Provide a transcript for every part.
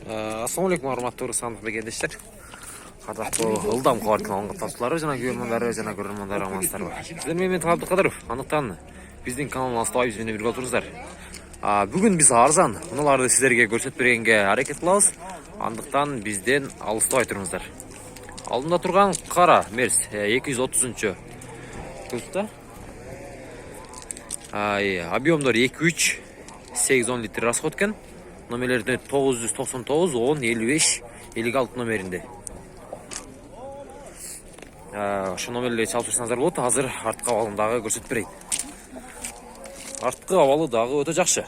Assalamualaikum warahmatullahi wabarakatuh. Ардактуу ылдам кабар каналынын катнашчылары жана көрөрмандар амансыздарбы? Сиздер менен Абдыкадыров. Андыктан биздин каналдын астабай менен бирге отуруздар. Бүгүн биз арзан мунуларды сиздерге көрсөтүп бергенге аракет кылабыз. Андыктан бизден алыстабай туруңуздар. Алдымда турган кара Мерс 230-чу кылыкта. Объемдор 2-3 8-10 литр расход экен. Номерлерде 999, 10, 55, 56 номеринде. Ошо номерлерди чалып турсаңыздар болот. Азыр арткы абалын дагы көрсөтүп берейин. Арткы абалы дагы өтө жакшы.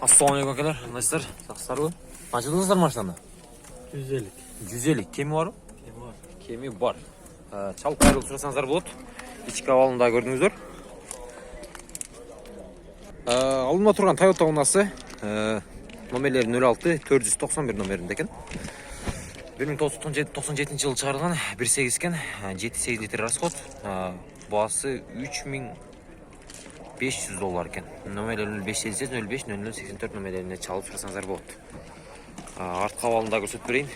Ассаламу алейкум акалар, кандайсыздар? Жакшысыздарбы? Канча жылдыңыздар машинаны? 150. 150. Кеми барбы? Кеми бар. Чалып кайрылып турсаңыздар болот. Ички абалын дагы көрдүңүздөр. Алдымда турган Toyota унасы номерлери 06 491 номеринде экен. 1997 жылы чыгарылган 1.8 экен, 7-8 литр расход, баасы $3500 экен. Номерлер 0570 05 0084 номерлерине чалып турсаңыздар болот. Арткы абалын дагы көрсөтүп берейин.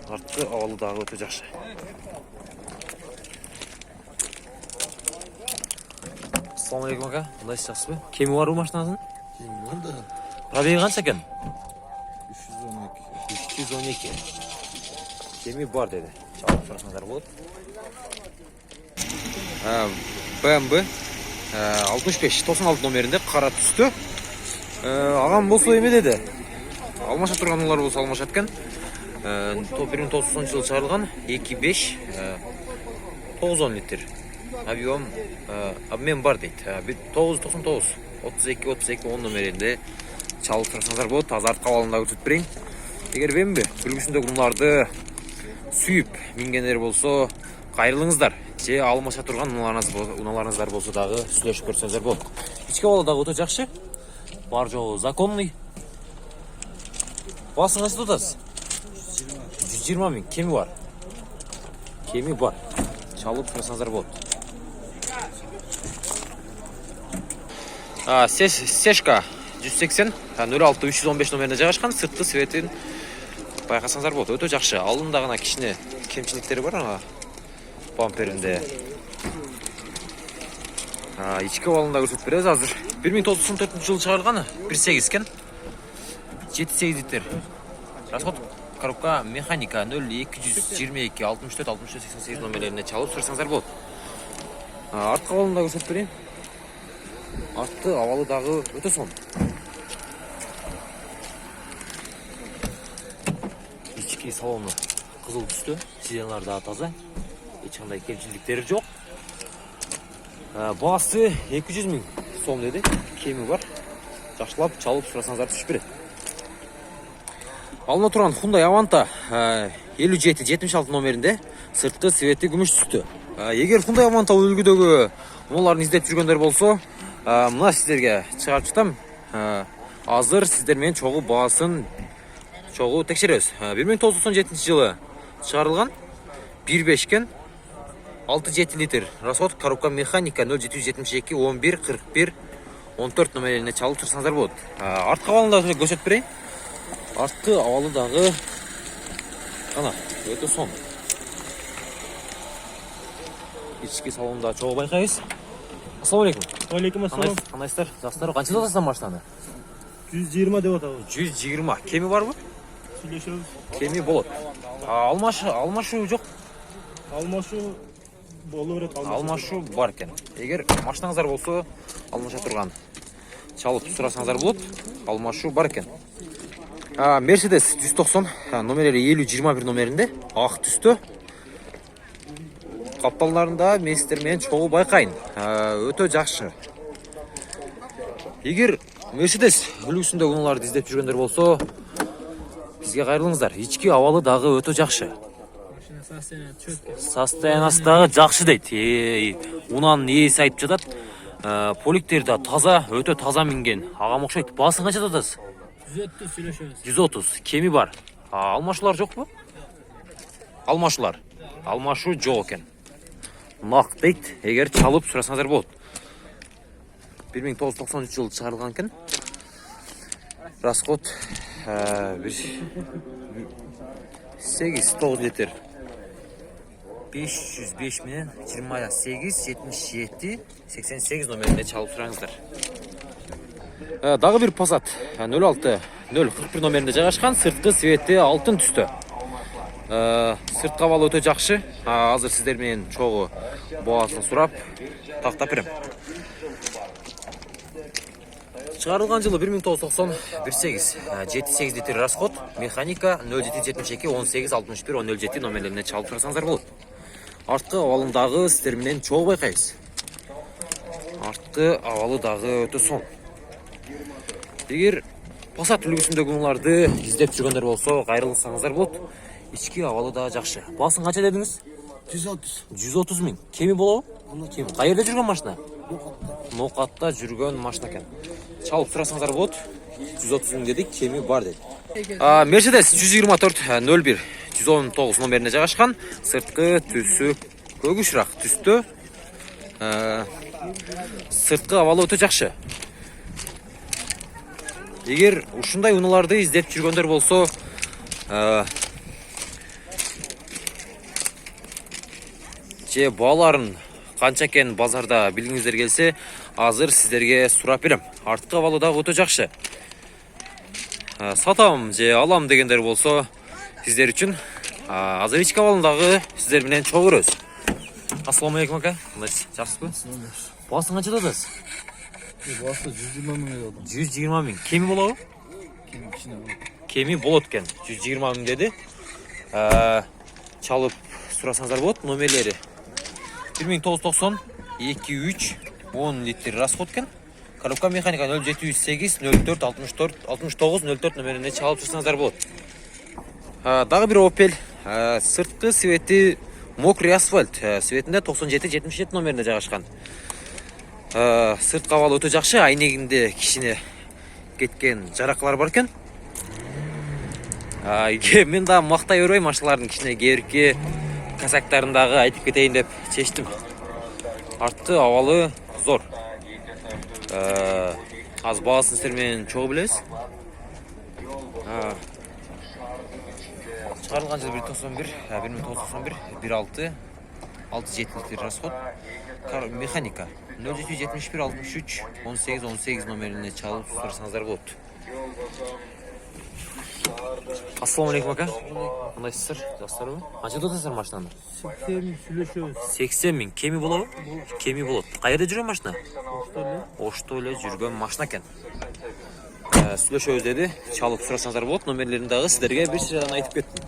Арткы абалы дагы өтө жакшы. Assalamu alaikum aka. Кандайсыз, жакшысызбы? Кеми барбы машинанын? Кеми бар да. Пробеги канча экен? 312. 312. Кеми бар деди. Чалып турсаңыздар болот. BMW 65-96 номеринде кара түстө. Агам болсо эме деди. Алмаша турганлар болсо алмашат экен. 1990 жылы чыгарылган 2.5 9-10 литр. Обмен бар дейт. 999 32 10 номеринде чалып турсаңыздар болот. Азыр арткы абалында көрсөтүп берейин. Эгер BMW үлгүсүндөгү унааларды сүйүп мингендер болсо, кайрылыңыздар. Же алмаша турган унааларыңыздар болсо дагы сүйлөшүп көрсөңүздөр болот. Ички абалы дагы өтө жакшы. Бар жогу законный. Баасын канча тутасыз? 120 миң. Кеми бар. Кеми бар. Чалып турсаңыздар болот. Сешка 180 06 315 номеринде жайгашкан. Сыртты светин байкасаңыздар болот. Өтө жакшы. Алдында гана кичине кемчиликтери бар бамперинде. Ички абалында көрсөтүп беребиз азыр. 1994-жылы чыгарылган 1.8 экен. 7-8 литр. Расход коробка механика 0222 64 64 88 номерлерине чалып турсаңыздар болот. Арткы абалында көрсөтүп берейин. Арткы абалы дагы өтө сонун. Ички салону кызыл түстө, сиденьялар да таза. Эч кандай кемчиликтери жок. Баасы 200 миң сом деди. Кеми бар. Жакшылап чалып турсаңыздар түшүп берет. Алдында турган Hyundai Avanta 57-76 номеринде сырткы свети күмүш түстө. Эгер Hyundai Avanta үлгүдөгү муларды издеп жүргөндөр болсо, мына сиздерге чыгарып чыктым. Азыр сиздер менен чогуу баасын чогуу текшеребиз. 1997 жылы чыгарылган 1.5 экен. 6-7 литр. Расход коробка механика 0772 11 41 14 номерлерине чалып турсаңыздар болот. Арткы абалында көрсөтүп берейин. Арткы абалы дагы ана өтө сонун. Ички салонда чогуу байкайбыз. Ассаламу алейкум. Алейкум ассалам. Кандайсыздар? Жакшысыздарбы? Канча тутасыздар машинаны? 120 деп атабыз. 120. Кеми барбы? Сүйлөшөбүз. Кеми болот. Алмашуу жок. Алмашуу боло берет. Алмашуу бар экен. Эгер машинаңыздар болсо, алмаша турган чалып турсаңыздар болот. Алмашуу бар экен. Mercedes 190 номерлери 50-21 номеринде ак түстө. Капталдарында мен сиздер менен чогуу байкайын. Өтө жакшы. Эгер Mercedes үлгүсүндөгү унааларды издеп жүргөндөр болсо, бизге кайрылыңыздар. Ички абалы дагы өтө жакшы. Состояниясы дагы жакшы дейт. Унанын ээси айтып жатат. Поликтери да таза, өтө таза минген. Агам окшойт. Баасын канча тутасыз? 130 сүйлөшөбүз. 130. Кеми бар. Алмашуулар жокпу? Алмашуу жок экен. Нак дейт. Эгер чалып сурасаңыздар болот. 1993 жылы чыгарылган экен. Расход 8-9 литр. 505 менен 28-77-88 номеринде чалып тураңыздар. Дагы бир Passat 06-041 номеринде жайгашкан, сырткы свети алтын түстө. Сырткы абалы өтө жакшы. Азыр сиздер менен чогуу баасын сурап тактап берем. Чыгарылган жылы 1990 7-8 литр расход, механика 0772-18-61-1007 номерлерине чалып турсаңыздар болот. Арткы абалын дагы сиздер менен чогуу байкайбыз. Арткы абалы дагы өтө сонун. Эгер Passat үлгүсүндөгү унааларды издеп жүргөндөр болсо, кайрылсаңыздар болот. Ички абалы да жакшы. Баасын канча дедиңиз? 130. 130 миң. Кеми болобу? Кеми. Кайерде жүргөн машина? Нокатта жүргөн машина экен. Чалып турасаңыздар болот. 130 миң дедик, кеми бар дедик. Mercedes 124-01 119 номерине жайгашкан, сырткы түсү көгүшрак түстө. Сырткы абалы өтө жакшы. Эгер ушундай унааларды издеп жүргөндөр болсо, же бааларын канча экен базарда билгиңиздер келсе, азыр сиздерге сурап берем. Арткы абалы дагы өтө жакшы. Сатам же алам дегендер болсо, сиздер үчүн азыр ички абалын дагы сиздер менен чогуу көрөбүз. Ассаламу алейкум ака. Кандайсыз? Жакшысызбы? Баасын канча дадыңыз? Басы 120 миң дедим. 120 миң. Кеми болобу? Кеми болот экен. 120 миң деди. Чалып сурасаңыздар болот. Номерлери 1990 2-3-10 литр расход экен. Коробка механика 0708-04-64-69-04 номерине чалып турсаңыздар болот. Дагы бир Opel сырткы свети мокрый асфальт светинде 97-77 номерине жайгашкан. Сырткы абалы өтө жакшы, айнегинде кичине кеткен жараклар бар экен. Мен да мактай бербейм машиналардын кичине кээрки касактарын дагы айтып кетейин деп чечтим. Арткы абалы зор. Аз баасын сиздер менен чогуу билебиз. Чыгарылган жылы 1991 1.6 литр расход. Механика 0771-63-18-18 номерине чалып турсаңыздар болот. Ассаламу алейкум ака. Кандайсыздар? Жакшысыздарбы? Канча додасыздар машинаны? 80 миң сүйлөшөбүз. 80 миң. Кеми болобу? Кеми болот. Кайерде жүргөн машина? Ошто эле. Ошто эле жүргөн машина экен. Сүйлөшөбүз деди. Чалып сурасаңыздар болот. Номерлерин дагы сиздерге бир сырадан айтып кеттим.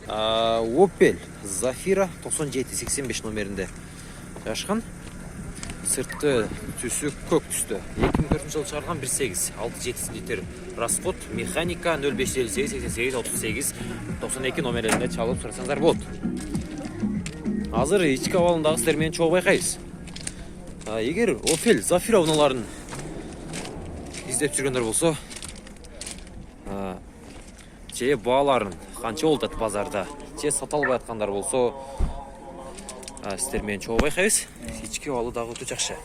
Opel Zafira 97-85 номеринде жайгашкан. Сырткы түсү көк түстө. 2004 жылы чыгарылган 1.8 6-7 литр расход, механика 0558-88-38-92 номерлерине чалып сурасаңыздар болот. Азыр ички абалын дагы сиздер менен чогуу байкайбыз. Эгер Opel Zafira унааларын издеп жүргөндөр болсо, же бааларын канча болуп атат базарда, же сата албай аткандар болсо, сиздер менен чогуу байкайбыз. Ички абалы дагы өтө жакшы.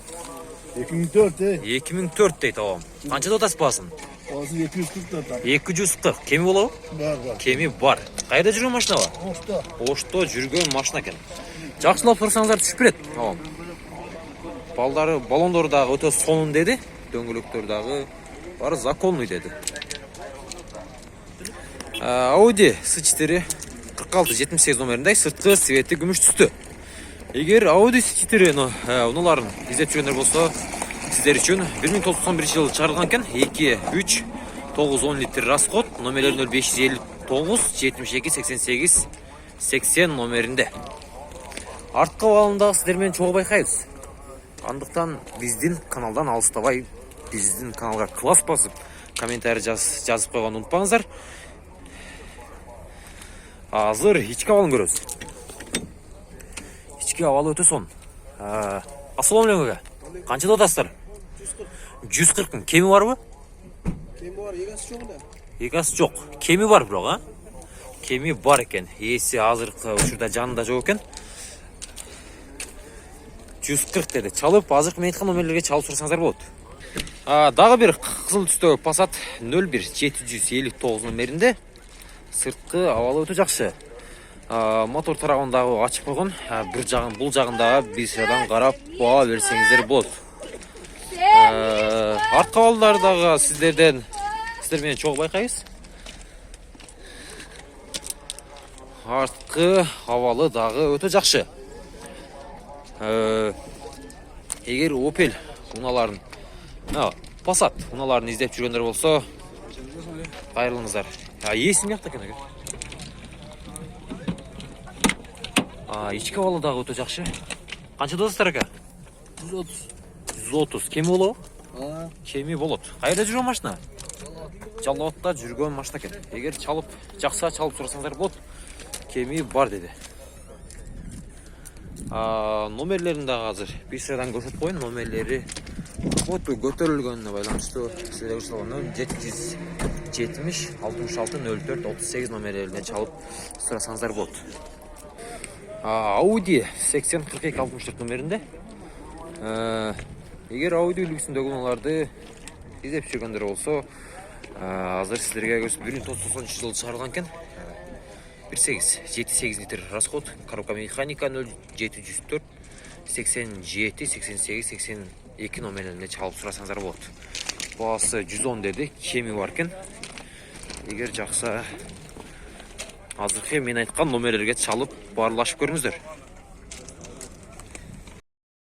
2004 2004 дейт абам. Канча додасы баасын? Басы 240 датам. 240. Кеми болобу? Бар. Кеми бар. Кайда жүргөн машина бар? Ошто. Ошто жүргөн машина экен. Жакшылап турсаңыздар түшүп берет. Абам. Балдары, балондору дагы өтө сонун деди. Дөңгөлөктөр дагы бары законный деди. Audi S4 46-78 номеринде сырткы свети күмүш түстө. Эгер Audi S4 унааларын издеп жүргөндөр болсо, сиздер үчүн 1991 жылы чыгарылган экен. 2-3-9-10 литр расход, номерлери 0559-72-88-80 номеринде. Арткы абалында сиздер менен чогуу байкайбыз. Андыктан биздин каналдан алыстабай, биздин каналга класс басып, комментарий жазып койгонду унутпаңыздар. Азыр ички абалын көрөбүз. Ички абалы өтө сонун. Ассаламу алейкум ака. Канча додасыздар? 140 миң. Кеми барбы? Кем бар, егасы жок эле. Егасы жок. Кеми бар бирок, Кеми бар экен. Ээси азыркы учурда жанында жок экен. 140 dedi. Çalып, азыркы мен айткан номерлерге чалып сурасаңыздар болот. Дагы бир кызыл түстөгү Passat 01 759 номеринде. Сырткы абалы өтө жакшы. Мотор тарагын дагы ачып койгон. Бир жагын, бул жагын дагы бир сырадан карап баа берсеңиздер болот. Артка абалдарды дагы сиздер менен чогуу байкайбыз. Артқы авалы дағы өте жақшы. Егер Opel уналарын, Passat уналарын издеп жүргендер болса, қайырлыңыздар. Есім яқта екен екен. Ички авалы дағы өте жақшы. Қанша дозастар екен? 130. 130. Кеми болу? Кеми болот. Қайда жүрген машина? Жалауатта жүрген машина екен. Егер чалып, жақса чалып сұрасаңыздар болот. Кеми бар деді. Номерлерін дағы азыр bir sıradan көрсетіп қойын. Номерлері фото көтерілгеніне байланышты сіздерге көрсетілген 770 66 04 38 номерлеріне чалып сұрасаңыздар болады. Audi 80 42 64 номерінде. Егер Audi үлгісіндегі оларды издеп жүргендер болса, азыр сіздерге көрсетіп 1993 жылы шығарылған екен. 1.8 литр расход, коробка механика 0704 87 88 82 номерлеріне чалып сұрасаңыздар болады. Бағасы 110 деді, кеми бар екен. Егер жақса азыркы мен айткан номерлерге чалып барлашып көріңіздер.